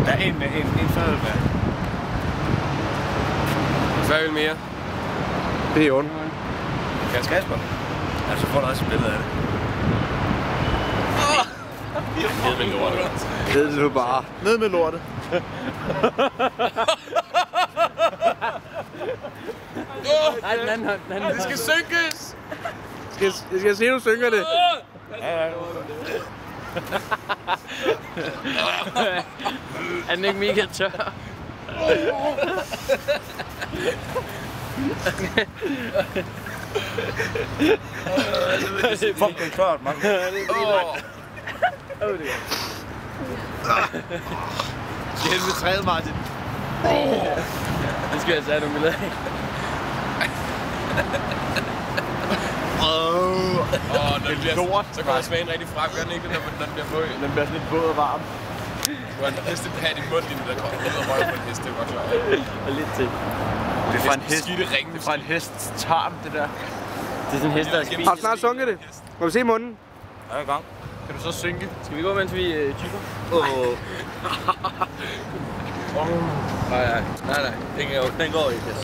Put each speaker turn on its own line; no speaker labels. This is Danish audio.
Der er en fadøl med.
Fadøl mere.
Det er i orden.
Kasper. Ja, så får du også et billede af det.
Ned med lortet.
Det er du bare. Ned med lortet.
Nej, den anden hånd.
Det skal synkes!
Skal jeg se, du synker det?
Ja.
Er den ikke mega tør?
Fuck, det er klart, mand.
Skal hen med træet, Martin.
Det skal jeg sige, du vil have.
Den bliver, så kommer smagen rigtig frem, gør den ikke, når den bliver våd?
Den bliver sådan lidt våd og varm.
Du har en hestepat i munden, der kommer ud og røg på en hest, det var klart.
Og lidt til.
Det er fra en hest.
Skidte ringe.
Det er fra en hests tarm, det der.
Det er sådan en hest, der er spist.
Har du snart sunket det? Må vi se munden?
Jeg er i gang.
Kan du så synke?
Skal vi gå, mens vi typer?
Nej, den går ikke.